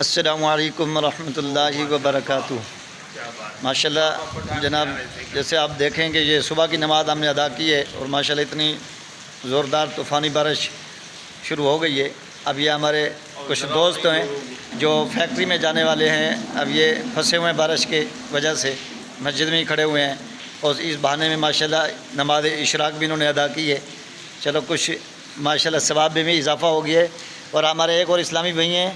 السلام علیکم ورحمۃ اللہ وبرکاتہ۔ ماشاءاللہ جناب، جیسے آپ دیکھیں کہ یہ صبح کی نماز ہم نے ادا کی ہے اور ماشاءاللہ اتنی زوردار طوفانی بارش شروع ہو گئی ہے۔ اب یہ ہمارے کچھ دوست ہیں جو فیکٹری میں جانے والے ہیں، اب یہ پھنسے ہوئے ہیں بارش کے وجہ سے، مسجد میں ہی کھڑے ہوئے ہیں اور اس بہانے میں ماشاءاللہ نماز اشراق بھی انہوں نے ادا کی ہے۔ چلو کچھ ماشاءاللہ ثواب میں اضافہ ہو گیا ہے۔ اور ہمارے ایک اور اسلامی بھائی ہیں،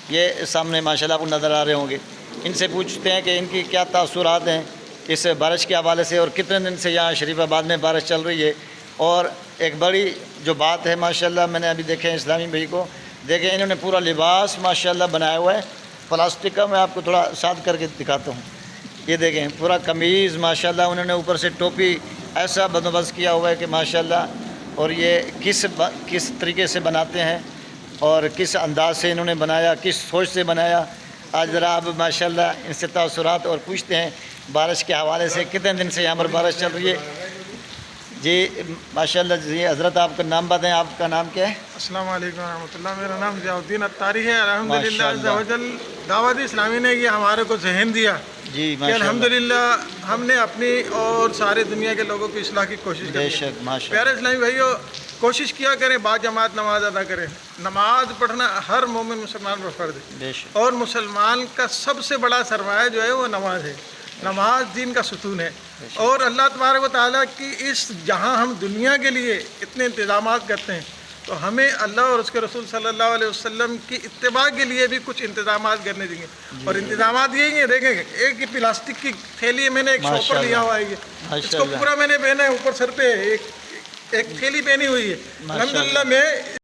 یہ سامنے ماشاءاللہ آپ کو نظر آ رہے ہوں گے، ان سے پوچھتے ہیں کہ ان کی کیا تاثرات ہیں اس بارش کے حوالے سے، اور کتنے دن سے یہاں شریف آباد میں بارش چل رہی ہے۔ اور ایک بڑی جو بات ہے ماشاءاللہ، میں نے ابھی دیکھے اسلامی بھائی کو دیکھیں، انہوں نے پورا لباس ماشاءاللہ بنایا ہوا ہے پلاسٹک کا۔ میں آپ کو تھوڑا ساتھ کر کے دکھاتا ہوں۔ یہ دیکھیں پورا قمیض ماشاءاللہ، انہوں نے اوپر سے ٹوپی ایسا بندوبست کیا ہوا ہے کہ ماشاءاللہ، اور یہ کس طریقے سے بناتے ہیں اور کس انداز سے انہوں نے بنایا، کس سوچ سے بنایا۔ آج ذرا آپ ماشاءاللہ ان سے تاثرات اور پوچھتے ہیں بارش کے حوالے سے، کتنے دن سے یہاں پر بارش چل رہی ہے۔ جی ماشاءاللہ، جی حضرت آپ کا نام بتائیں، آپ کا نام کیا ہے؟ السلام علیکم ورحمۃ اللہ، میرا نام ضیاء الدین اتاری ہے۔ الحمدللہ عز و جل دعوت اسلامی نے یہ ہمارے کو ذہن دیا جی کہ ماشاءاللہ، الحمدللہ ہم نے اپنی اور سارے دنیا کے لوگوں کی اصلاح کی کوشش بے کی۔ شک ماشاءاللہ، پیارے اسلامی بھائیو، کوشش کیا کریں با جماعت نماز ادا کریں۔ نماز پڑھنا ہر مومن مسلمان پر فرض ہے، بے شک اور مسلمان کا سب سے بڑا سرمایہ جو ہے وہ نماز ہے۔ نماز دین کا ستون ہے، اور اللہ تبارک و تعالیٰ کی اس جہاں ہم دنیا کے لیے اتنے انتظامات کرتے ہیں، تو ہمیں اللہ اور اس کے رسول صلی اللہ علیہ وسلم کی اتباع کے لیے بھی کچھ انتظامات کرنے دیں گے۔ اور انتظامات یہی ہیں، دیکھیں ایک پلاسٹک کی تھیلی میں نے ایک شاپر لیا ہوا ہے، اس کو پورا میں نے پہنا ہے، اوپر سر پہ ایک تھیلی پہنی ہوئی ہے۔ الحمدللہ میں